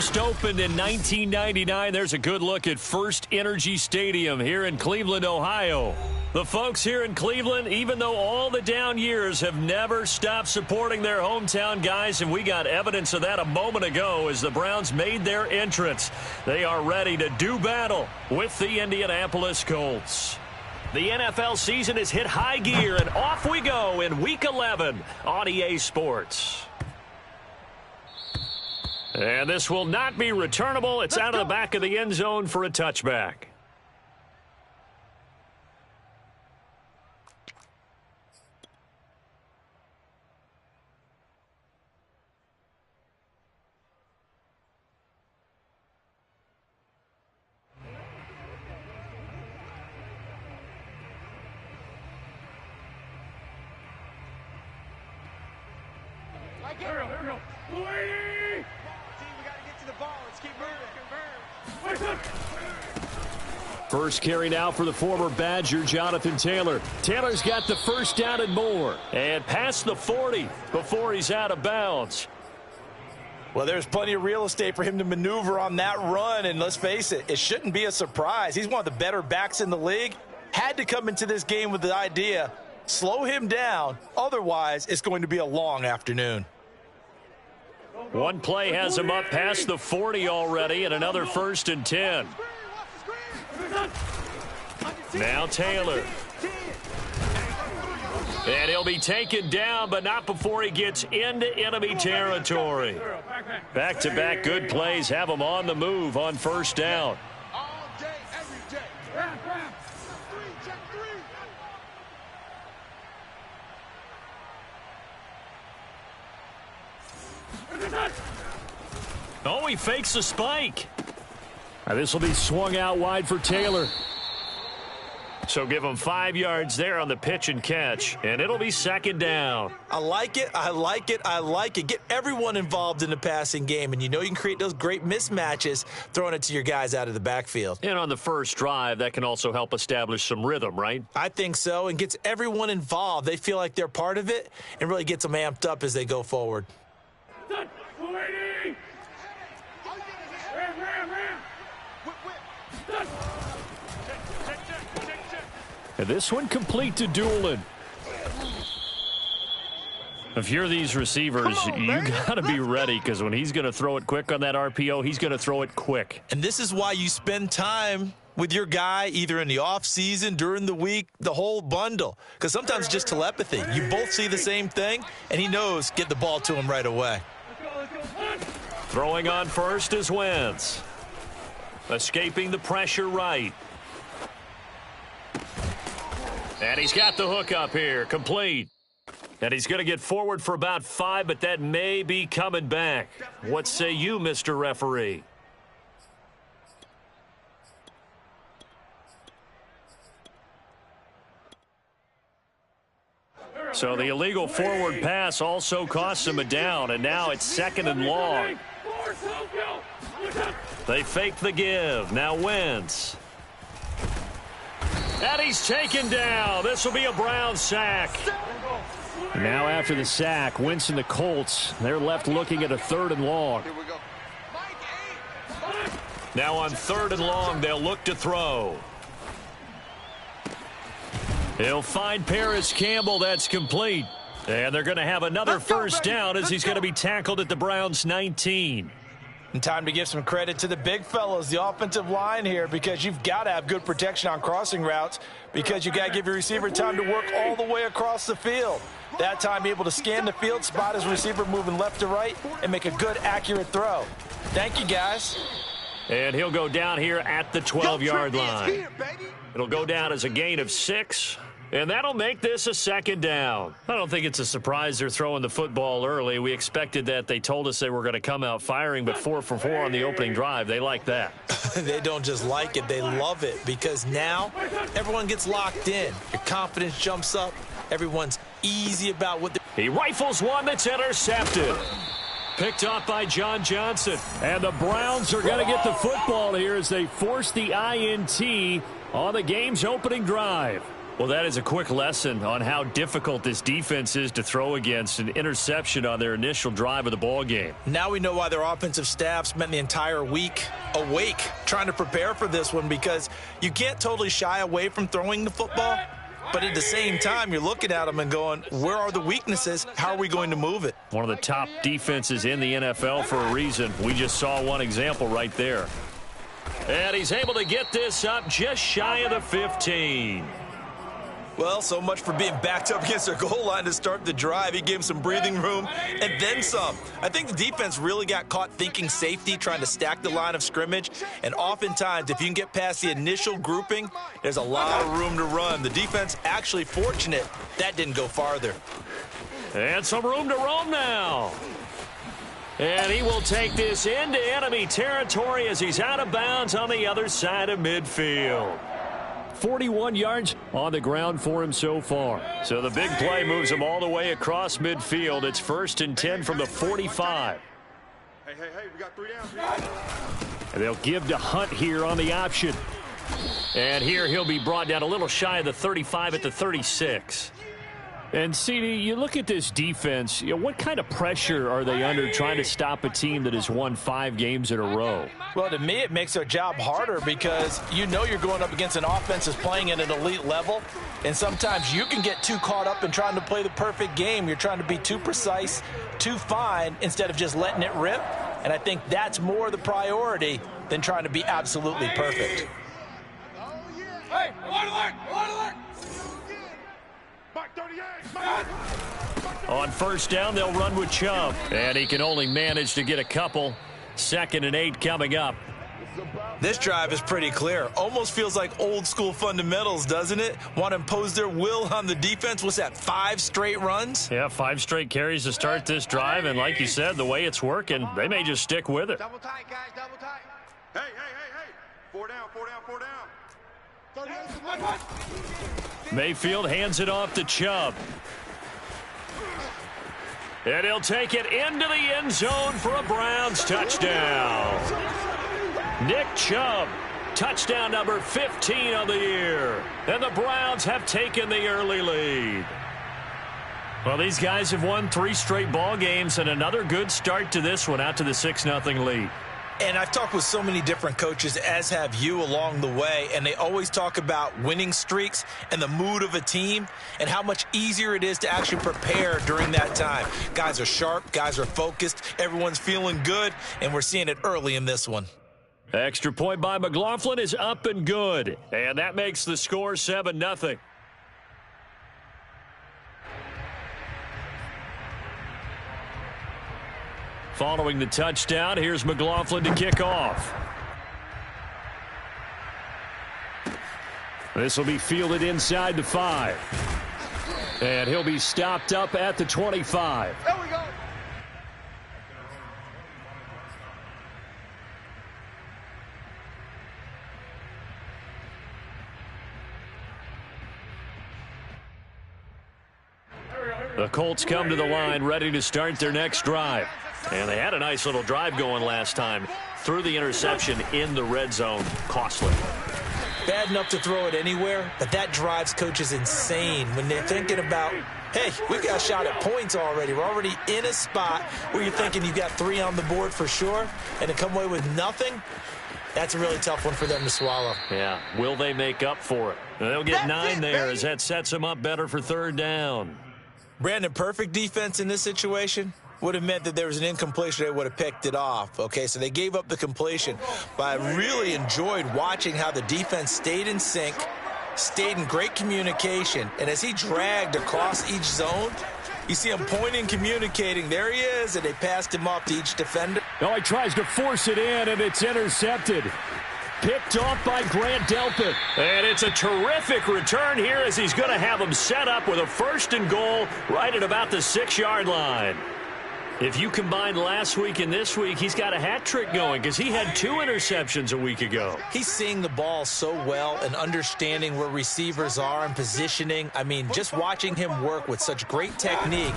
First opened in 1999. There's a good look at First Energy Stadium here in Cleveland, Ohio. The folks here in Cleveland, even though all the down years, have never stopped supporting their hometown guys, and we got evidence of that a moment ago as the Browns made their entrance. They are ready to do battle with the Indianapolis Colts. The NFL season has hit high gear, and off we go in Week 11 on EA Sports. And this will not be returnable. It's out of the back of the end zone for a touchback. Here we go. Team, we got to get to the ball. Let's keep moving. First carry now for the former Badger, Jonathan Taylor. Taylor's got the first down and more. And past the 40 before he's out of bounds. Well, there's plenty of real estate for him to maneuver on that run. And let's face it, it shouldn't be a surprise. He's one of the better backs in the league. Had to come into this game with the idea, slow him down. Otherwise, it's going to be a long afternoon. One play has him up past the 40 already, and another 1st and 10. Now Taylor. And he'll be taken down, but not before he gets into enemy territory. Back-to-back good plays have him on the move on first down. All day, every day. Check three. Oh, he fakes the spike. Now, this will be swung out wide for Taylor. So give him 5 yards there on the pitch and catch, and it'll be second down. I like it. I like it. I like it. Get everyone involved in the passing game, and you know you can create those great mismatches throwing it to your guys out of the backfield. And on the first drive, that can also help establish some rhythm, right? I think so, and gets everyone involved. They feel like they're part of it and really gets them amped up as they go forward. And this one complete to Doolin. If you're these receivers, you got to be ready, because when he's going to throw it quick on that RPO, he's going to throw it quick. And this is why you spend time with your guy either in the offseason, during the week, the whole bundle. Because sometimes it's just telepathy. You both see the same thing, and he knows get the ball to him right away. Throwing on first is Wentz. Escaping the pressure right. And he's got the hook up here, complete. And he's going to get forward for about 5, but that may be coming back. What say you, Mr. Referee? So the illegal forward pass also costs him a down, and now it's 2nd and long. They fake the give. Now Wentz. And he's taken down. This will be a Brown sack. Now after the sack, Wentz and the Colts, they're left looking at a 3rd and long. Now on 3rd and long, they'll look to throw. He'll find Paris Campbell. That's complete. And they're going to have another first down as he's going to be tackled at the Browns' 19. And time to give some credit to the big fellas, the offensive line here, because you've got to have good protection on crossing routes, because you got to give your receiver time to work all the way across the field. That time able to scan the field, spot his receiver moving left to right, and make a good, accurate throw. Thank you, guys. And he'll go down here at the 12-yard line. It'll go down as a gain of 6. And that'll make this a 2nd down. I don't think it's a surprise they're throwing the football early. We expected that. They told us they were going to come out firing, but 4 for 4 on the opening drive. They like that. They don't just like it. They love it, because now everyone gets locked in. Your confidence jumps up. Everyone's easy about what they're... He rifles one that's intercepted. Picked off by John Johnson. And the Browns are going to get the football here as they force the INT on the game's opening drive. Well, that is a quick lesson on how difficult this defense is to throw against. An interception on their initial drive of the ball game. Now we know why their offensive staff spent the entire week awake trying to prepare for this one, because you can't totally shy away from throwing the football, but at the same time, you're looking at them and going, where are the weaknesses? How are we going to move it? One of the top defenses in the NFL for a reason. We just saw one example right there. And he's able to get this up just shy of the 15. Well, so much for being backed up against their goal line to start the drive. He gave him some breathing room and then some. I think the defense really got caught thinking safety, trying to stack the line of scrimmage. And oftentimes, if you can get past the initial grouping, there's a lot of room to run. The defense actually fortunate that didn't go farther. And some room to roam now. And he will take this into enemy territory as he's out of bounds on the other side of midfield. 41 yards on the ground for him so far. So the big play moves him all the way across midfield. It's 1st and 10 from the 45. Hey, we got 3 down. And they'll give to Hunt here on the option. And here he'll be brought down a little shy of the 35 at the 36. And, CD, you look at this defense, what kind of pressure are they under trying to stop a team that has won 5 games in a row? Well, to me, it makes their job harder because you know you're going up against an offense that's playing at an elite level, and sometimes you can get too caught up in trying to play the perfect game. You're trying to be too precise, too fine, instead of just letting it rip, and I think that's more the priority than trying to be absolutely perfect. Hey, alert! On 1st down, they'll run with Chubb. And he can only manage to get a couple. 2nd and 8 coming up. This drive is pretty clear. Almost feels like old school fundamentals, doesn't it? Want to impose their will on the defense. What's that, 5 straight runs? Yeah, 5 straight carries to start this drive. And like you said, the way it's working, they may just stick with it. Double tight, guys, double tight. Hey. 4 down. Mayfield hands it off to Chubb. And he'll take it into the end zone for a Browns touchdown. Nick Chubb, touchdown number 15 on the year. And the Browns have taken the early lead. Well, these guys have won 3 straight ball games and another good start to this one, out to the 6-0 lead. And I've talked with so many different coaches, as have you, along the way, and they always talk about winning streaks and the mood of a team and how much easier it is to actually prepare during that time. Guys are sharp, guys are focused, everyone's feeling good, and we're seeing it early in this one. Extra point by McLaughlin is up and good, and that makes the score 7-0. Following the touchdown, here's McLaughlin to kick off. This will be fielded inside the 5. And he'll be stopped up at the 25. There we go. The Colts come to the line ready to start their next drive. And they had a nice little drive going last time. Threw the interception in the red zone. Costly. Bad enough to throw it anywhere, but that drives coaches insane when they're thinking about, hey, we've got a shot at points already. We're already in a spot where you're thinking you've got 3 on the board for sure, and to come away with nothing, that's a really tough one for them to swallow. Yeah. Will they make up for it? They'll get 9 there as that sets them up better for 3rd down. Brandon, perfect defense in this situation would have meant that there was an incompletion. They would have picked it off. Okay, so they gave up the completion. But I really enjoyed watching how the defense stayed in sync, stayed in great communication. And as he dragged across each zone, you see him pointing, communicating. There he is, and they passed him off to each defender. Oh, he tries to force it in, and it's intercepted. Picked off by Grant Delpit. And it's a terrific return here as he's going to have them set up with a 1st and goal right at about the 6-yard line. If you combine last week and this week, he's got a hat trick going because he had 2 interceptions a week ago. He's seeing the ball so well and understanding where receivers are and positioning. I mean, just watching him work with such great technique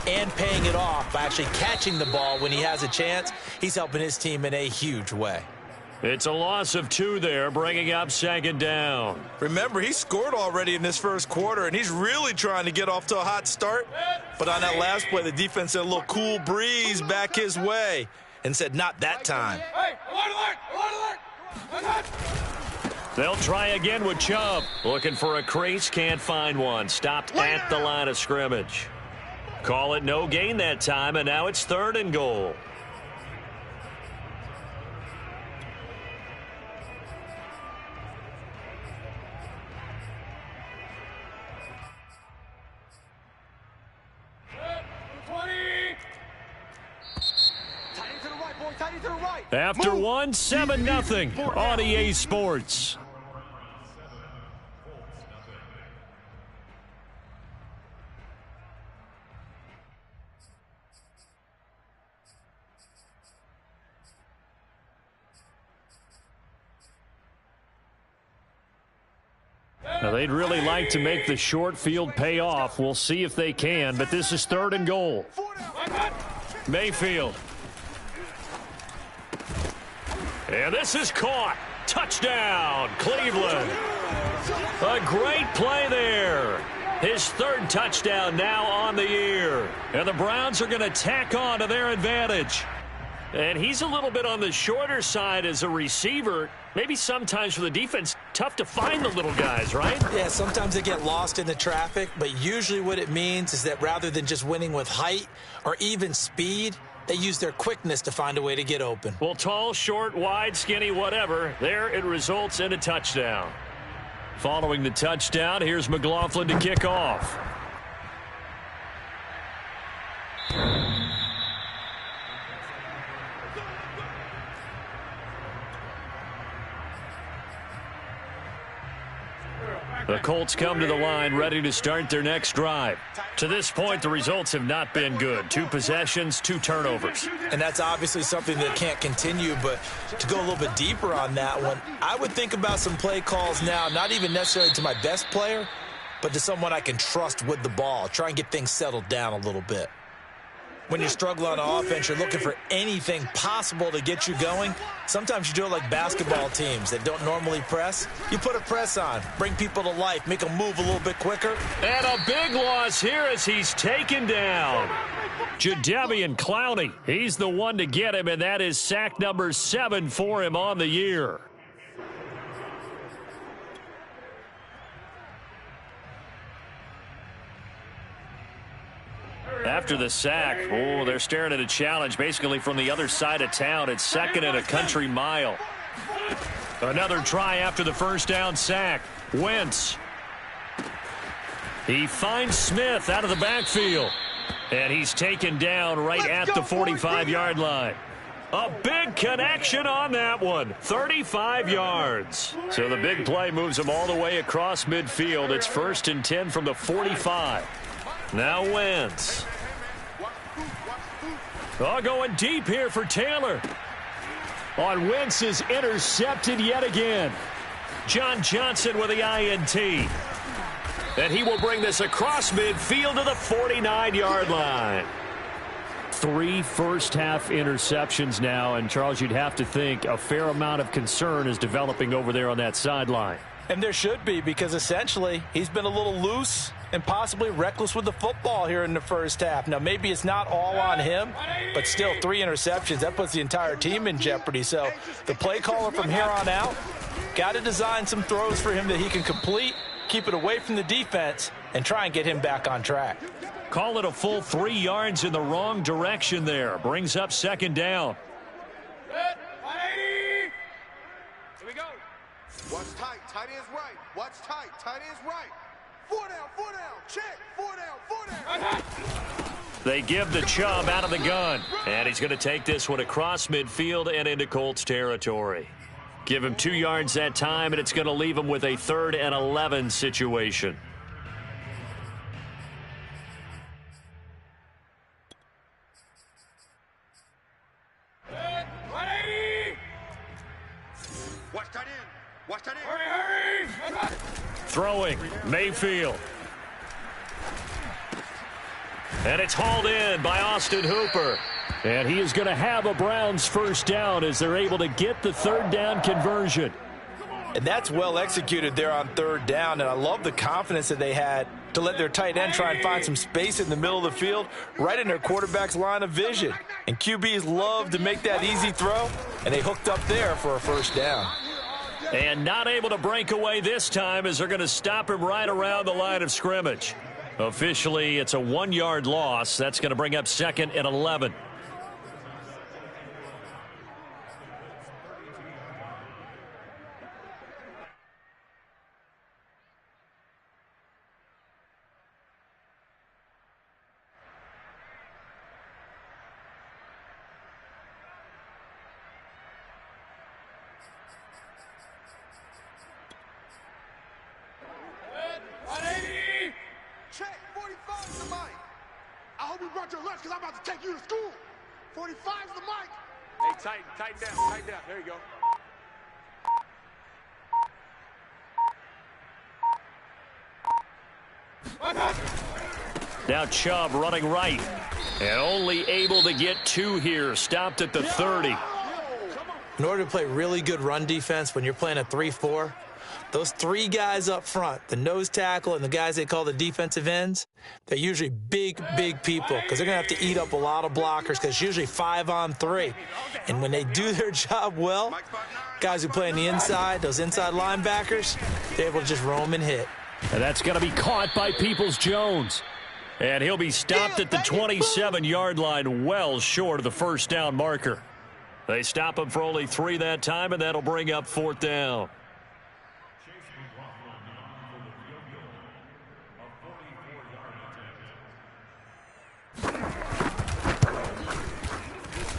and paying it off by actually catching the ball when he has a chance, he's helping his team in a huge way. It's a loss of 2 there, bringing up second down. Remember, he scored already in this first quarter, and he's really trying to get off to a hot start. But on that last play, the defense had a little cool breeze back his way and said, not that time. They'll try again with Chubb. Looking for a crease, can't find one. Stopped at the line of scrimmage. Call it no gain that time, and now it's 3rd and goal. After 1, 7-0 on EA Sports. Now, they'd really like to make the short field pay off. We'll see if they can, but this is 3rd and goal. Mayfield. And this is caught. Touchdown, Cleveland. A great play there. His 3rd touchdown now on the year. And the Browns are going to tack on to their advantage. And he's a little bit on the shorter side as a receiver. Maybe sometimes for the defense, tough to find the little guys, right? Yeah, sometimes they get lost in the traffic, but usually what it means is that rather than just winning with height or even speed, they use their quickness to find a way to get open. Well, tall, short, wide, skinny, whatever, there it results in a touchdown. Following the touchdown, here's McLaughlin to kick off. The Colts come to the line ready to start their next drive. To this point, the results have not been good. 2 possessions, 2 turnovers. And that's obviously something that can't continue, but to go a little bit deeper on that one, I would think about some play calls now, not even necessarily to my best player, but to someone I can trust with the ball. Try and get things settled down a little bit. When you struggle on offense, you're looking for anything possible to get you going. Sometimes you do it like basketball teams that don't normally press. You put a press on, bring people to life, make them move a little bit quicker. And a big loss here as he's taken down. Jadeveon Clowney, he's the one to get him, and that is sack number 7 for him on the year. After the sack, they're staring at a challenge basically from the other side of town. It's 2nd and a country mile. Another try after the first down sack. Wentz. He finds Smith out of the backfield. And he's taken down right at the 45-yard line. A big connection on that one. 35 yards. So the big play moves him all the way across midfield. It's 1st and 10 from the 45. Now Wentz. Going deep here for Taylor. On Wentz is intercepted yet again. John Johnson with the INT. And he will bring this across midfield to the 49-yard line. 3 first-half interceptions now, and Charles, you'd have to think a fair amount of concern is developing over there on that sideline. And there should be, because essentially he's been a little loose and possibly reckless with the football here in the first half. Now, maybe it's not all on him, but still 3 interceptions. That puts the entire team in jeopardy. So the play caller from here on out got to design some throws for him that he can complete, keep it away from the defense, and try and get him back on track. Call it a full 3 yards in the wrong direction there. Brings up 2nd down. Here we go. Watch tight. Tight ends right. Watch tight. Tight ends right. 4 down, check, 4 down. They give the Chubb out of the gun. And he's going to take this one across midfield and into Colts territory. Give him 2 yards that time, and it's going to leave him with a 3rd and 11 situation. Watch tight end. Watch tight end. Hurry. Throwing, Mayfield. And it's hauled in by Austin Hooper. And he is going to have a Browns first down as they're able to get the third down conversion. And that's well executed there on third down, and I love the confidence that they had to let their tight end try and find some space in the middle of the field, right in their quarterback's line of vision. And QBs love to make that easy throw, and they hooked up there for a first down. And not able to break away this time as they're going to stop him right around the line of scrimmage. Officially, it's a 1-yard loss. That's going to bring up 2nd and 11. Check, 45 is the mic. I hope you brought your lunch because I'm about to take you to school. 45 is the mic. Hey, tighten down. There you go. Now Chubb running right. And only able to get 2 here. Stopped at the 30. In order to play really good run defense when you're playing a 3-4, those 3 guys up front, the nose tackle and the guys they call the defensive ends, they're usually big people because they're going to have to eat up a lot of blockers because it's usually 5 on 3. And when they do their job well, guys who play on the inside, those inside linebackers, they're able to just roam and hit. And that's going to be caught by Peoples-Jones. And he'll be stopped at the 27-yard line, well short of the first down marker. They stop him for only 3 that time, and that'll bring up 4th down.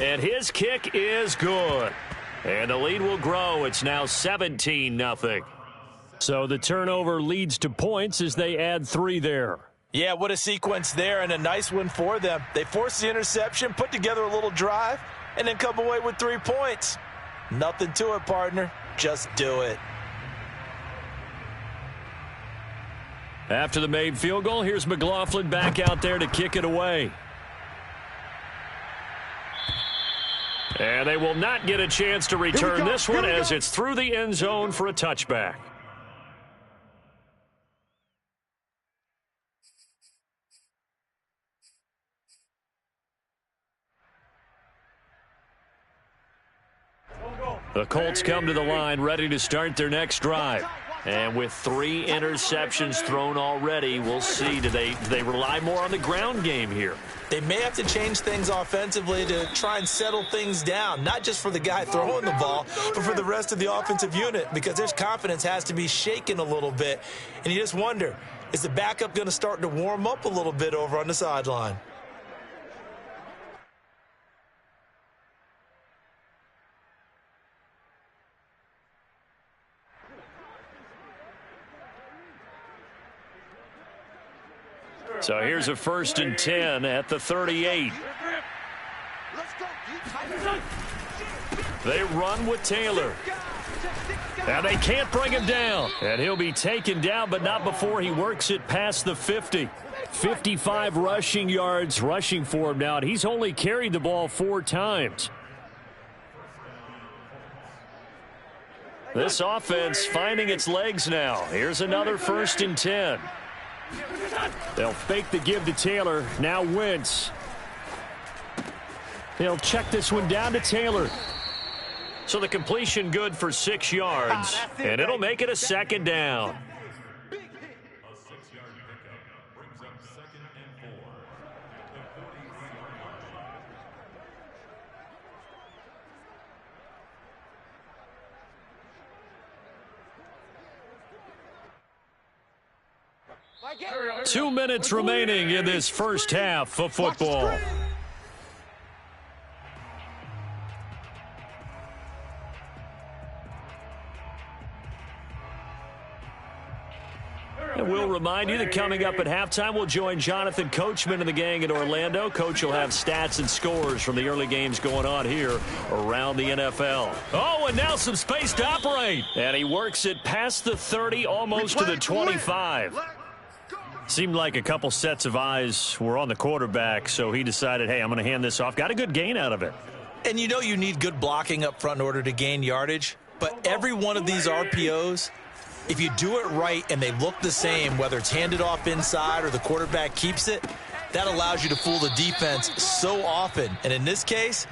And his kick is good. And the lead will grow. It's now 17-0. So the turnover leads to points as they add 3 there. Yeah, what a sequence there, and a nice one for them. They forced the interception, put together a little drive, and then come away with 3 points. Nothing to it, partner. Just do it. After the made field goal, here's McLaughlin back out there to kick it away. And they will not get a chance to return this one as it's through the end zone for a touchback. The Colts come to the line ready to start their next drive. And with 3 interceptions thrown already, we'll see. Do they rely more on the ground game here? They may have to change things offensively to try and settle things down, not just for the guy throwing the ball, but for the rest of the offensive unit, because their confidence has to be shaken a little bit. And you just wonder, is the backup going to start to warm up a little bit over on the sideline? So here's a 1st and 10 at the 38. They run with Taylor. Now they can't bring him down. And he'll be taken down, but not before he works it past the 50. 55 rushing yards rushing for him now, and he's only carried the ball 4 times. This offense finding its legs now. Here's another 1st and 10. They'll fake the give to Taylor. Now Wentz. They'll check this one down to Taylor. So the completion good for 6 yards. And it'll make it a 2nd down. Two minutes remaining in this first half of football. And we'll remind you that coming up at halftime, we'll join Jonathan Coachman and the gang in Orlando. Coach will have stats and scores from the early games going on here around the NFL. Oh, and now some space to operate. And he works it past the 30, almost to the 25. Seemed like a couple sets of eyes were on the quarterback, so he decided, hey, I'm going to hand this off. Got a good gain out of it. And you know you need good blocking up front in order to gain yardage, but every one of these RPOs, if you do it right and they look the same, whether it's handed off inside or the quarterback keeps it, that allows you to fool the defense so often. And in this case,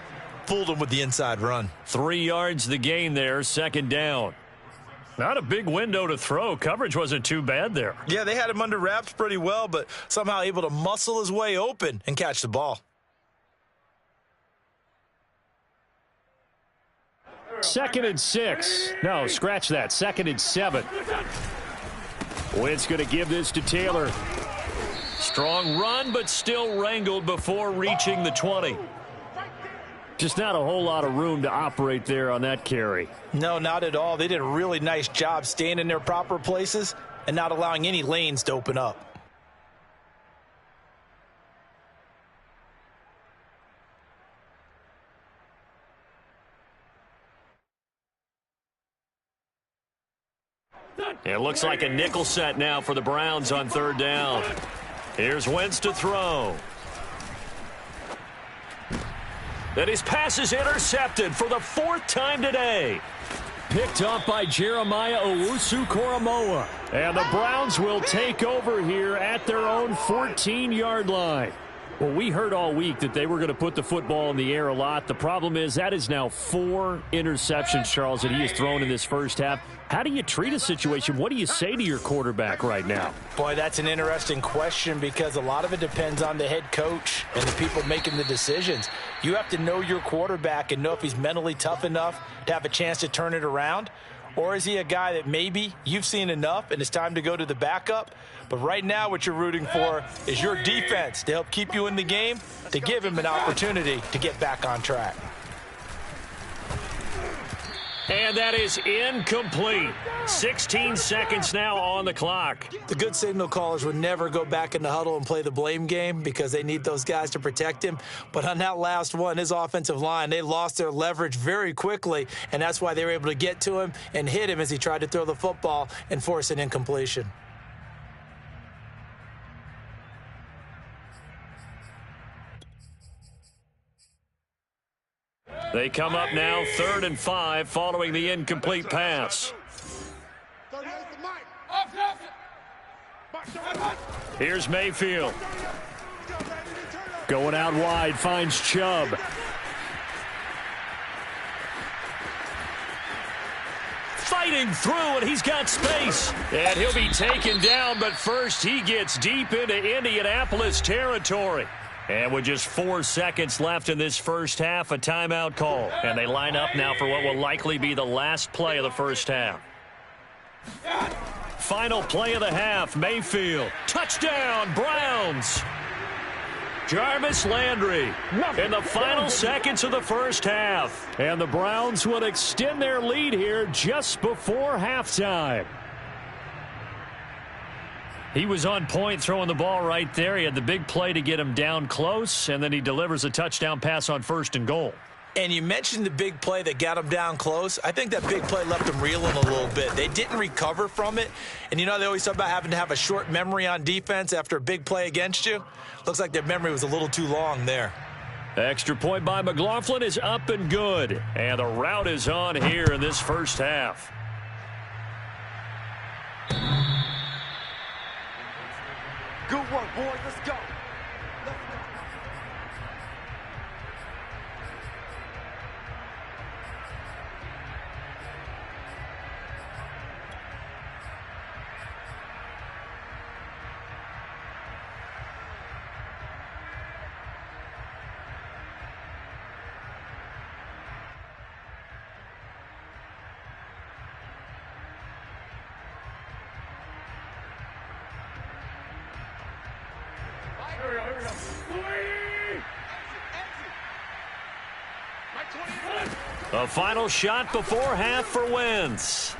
fooled them with the inside run. 3 yards the gain there, second down. Not a big window to throw. Coverage wasn't too bad there. Yeah, they had him under wraps pretty well, but somehow able to muscle his way open and catch the ball. 2nd and 6. No, scratch that. 2nd and 7. Wentz going to give this to Taylor. Strong run, but still wrangled before reaching the 20. Just not a whole lot of room to operate there on that carry. No, not at all. They did a really nice job staying in their proper places and not allowing any lanes to open up. It looks like a nickel set now for the Browns on 3rd down. Here's Wentz to throw. And his pass is intercepted for the 4th time today. Picked up by Jeremiah Owusu-Koramoah. And the Browns will take over here at their own 14-yard line. Well, we heard all week that they were going to put the football in the air a lot. The problem is that is now 4 interceptions, Charles, that he has thrown in this first half. How do you treat a situation? What do you say to your quarterback right now? Boy, that's an interesting question because a lot of it depends on the head coach and the people making the decisions. You have to know your quarterback and know if he's mentally tough enough to have a chance to turn it around. Or is he a guy that maybe you've seen enough and it's time to go to the backup? But right now what you're rooting for is your defense to help keep you in the game, to give him an opportunity to get back on track. And that is incomplete. 16 seconds now on the clock. The good signal callers would never go back in the huddle and play the blame game because they need those guys to protect him. But on that last one, his offensive line, they lost their leverage very quickly, and that's why they were able to get to him and hit him as he tried to throw the football and force an incompletion. They come up now 3rd and 5 following the incomplete pass. Here's Mayfield. Going out wide, finds Chubb. Fighting through, and he's got space. And he'll be taken down, but first he gets deep into Indianapolis territory. And with just 4 seconds left in this first half, a timeout call. And they line up now for what will likely be the last play of the first half. Final play of the half, Mayfield. Touchdown, Browns. Jarvis Landry in the final seconds of the first half. And the Browns will extend their lead here just before halftime. He was on point throwing the ball right there. He had the big play to get him down close, and then he delivers a touchdown pass on 1st and goal. And you mentioned the big play that got him down close. I think that big play left him reeling a little bit. They didn't recover from it. And you know they always talk about having to have a short memory on defense after a big play against you. Looks like their memory was a little too long there. Extra point by McLaughlin is up and good. And the route is on here in this first half. Good work, boys. Let's go. A final shot before half for Wentz.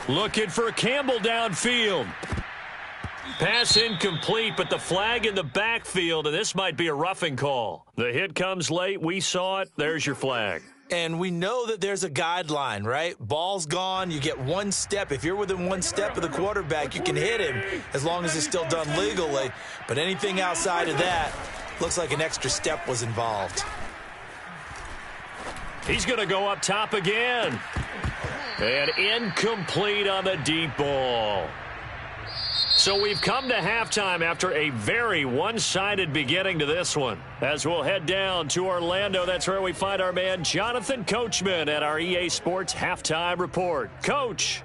Looking for Campbell downfield. Pass incomplete, but the flag in the backfield, and this might be a roughing call. The hit comes late. We saw it. There's your flag. And we know that there's a guideline, right? Ball's gone, you get one step. If you're within one step of the quarterback, you can hit him as long as it's still done legally. But anything outside of that, looks like an extra step was involved. He's going to go up top again. And incomplete on the deep ball. So we've come to halftime after a very one-sided beginning to this one. As we'll head down to Orlando, that's where we find our man Jonathan Coachman at our EA Sports Halftime Report. Coach.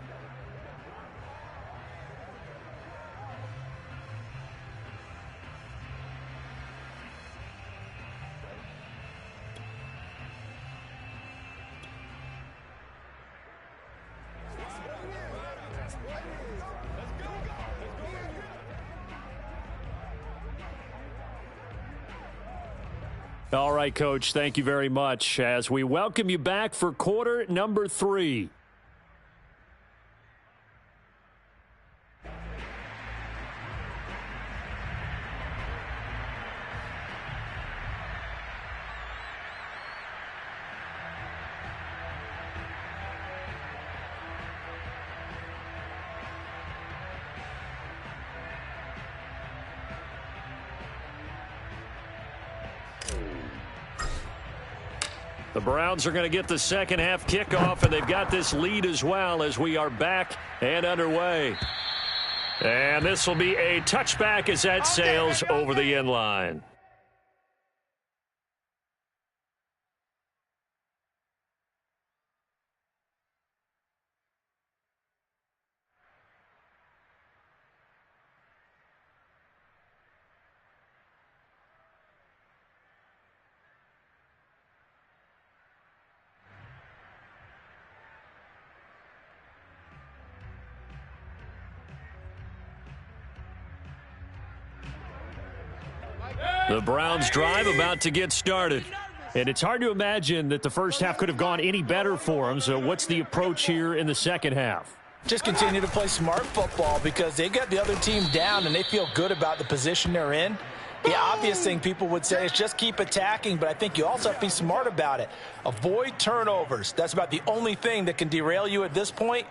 All right, Coach, thank you very much as we welcome you back for quarter number 3. The Browns are going to get the second half kickoff, and they've got this lead as well as we are back and underway. And this will be a touchback as that sails over the end line. The Browns drive about to get started. And it's hard to imagine that the first half could have gone any better for them. So what's the approach here in the second half? Just continue to play smart football because they got the other team down and they feel good about the position they're in. The obvious thing people would say is just keep attacking, but I think you also have to be smart about it. Avoid turnovers. That's about the only thing that can derail you at this point.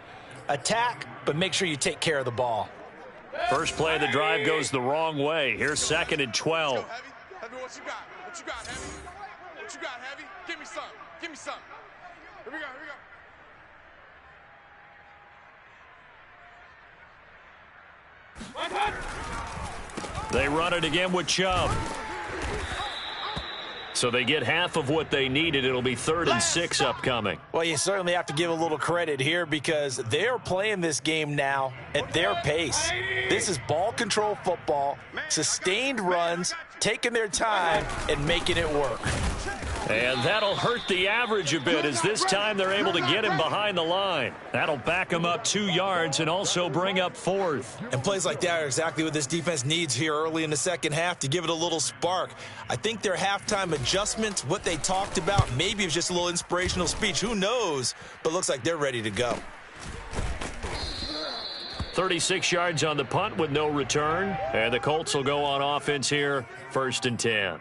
Attack, but make sure you take care of the ball. First play of the drive goes the wrong way. Here's 2nd and 12. Heavy, what you got? What you got, Heavy? What you got, Heavy? Give me some. Give me some. Here we go, here we go. They run it again with Chubb. So they get half of what they needed. It'll be 3rd and 6 upcoming. Well, you certainly have to give a little credit here because they're playing this game now at their pace. This is ball control football, sustained runs, taking their time and making it work. And that'll hurt the average a bit as this time they're able to get him behind the line. That'll back him up 2 yards and also bring up 4th. And plays like that are exactly what this defense needs here early in the second half to give it a little spark. I think their halftime adjustment, what they talked about, maybe it was just a little inspirational speech. Who knows? But looks like they're ready to go. 36 yards on the punt with no return. And the Colts will go on offense here, 1st and 10.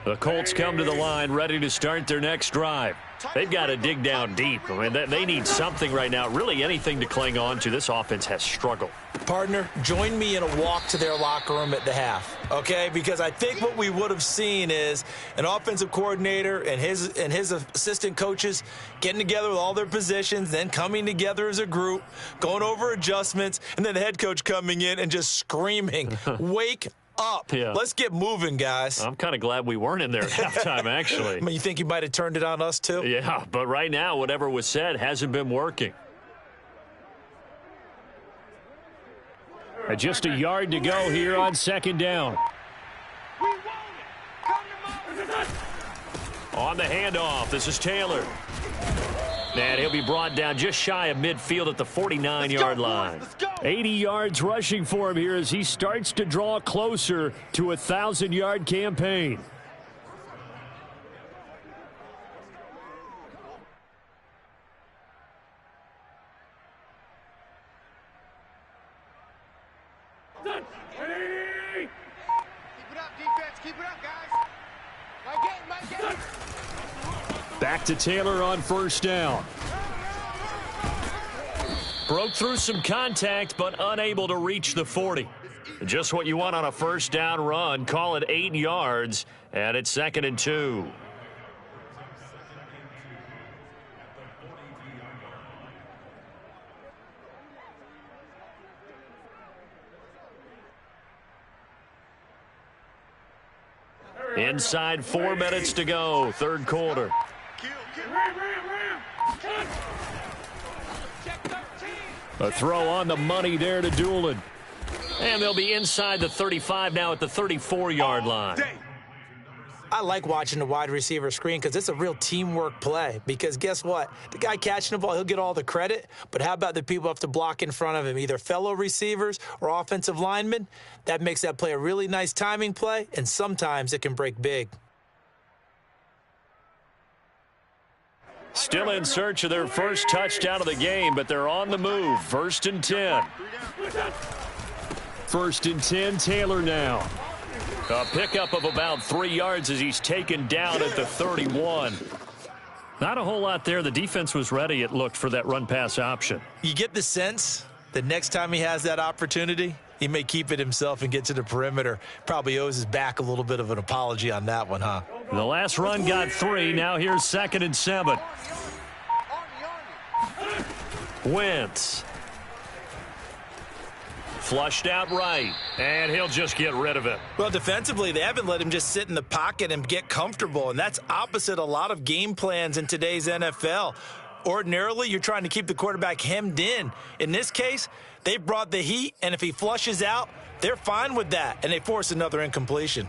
The Colts come to the line ready to start their next drive. They've got to dig down deep. I mean, they need something right now, really anything to cling on to. This offense has struggled. Partner, join me in a walk to their locker room at the half, okay? Because I think what we would have seen is an offensive coordinator and his assistant coaches getting together with all their positions, then coming together as a group, going over adjustments, and then the head coach coming in and just screaming, wake up. Yeah. Let's get moving, guys. I'm kind of glad we weren't in there at halftime, actually. I mean, you think you might have turned it on us, too? Yeah, but right now, whatever was said hasn't been working. Just a yard to go here on 2nd down. On the handoff, this is Taylor. And he'll be brought down just shy of midfield at the 49-yard line. 80 yards rushing for him here as he starts to draw closer to a 1,000-yard campaign. Keep it up, defense. Keep it up, guys. Might get. Back to Taylor on first down. Broke through some contact, but unable to reach the 40. Just what you want on a first down run. Call it 8 yards, and it's 2nd and 2. Inside 4 minutes to go, third quarter. A throw on the money there to Doolin. And they'll be inside the 35 now at the 34-yard line. I like watching the wide receiver screen because it's a real teamwork play. Because guess what? The guy catching the ball, he'll get all the credit. But how about the people who have to block in front of him, either fellow receivers or offensive linemen? That makes that play a really nice timing play, and sometimes it can break big. Still in search of their first touchdown of the game, but they're on the move. 1st and 10. 1st and 10, Taylor now. A pickup of about 3 yards as he's taken down at the 31. Not a whole lot there. The defense was ready, it looked, for that run-pass option. You get the sense that next time he has that opportunity, he may keep it himself and get to the perimeter. Probably owes his back a little bit of an apology on that one, huh? The last run got 3. Now here's 2nd and 7. Wentz. Flushed out right, and he'll just get rid of it. Well, defensively, they haven't let him just sit in the pocket and get comfortable, and that's opposite a lot of game plans in today's NFL. Ordinarily, you're trying to keep the quarterback hemmed in. In this case, they brought the heat, and if he flushes out, they're fine with that, and they force another incompletion.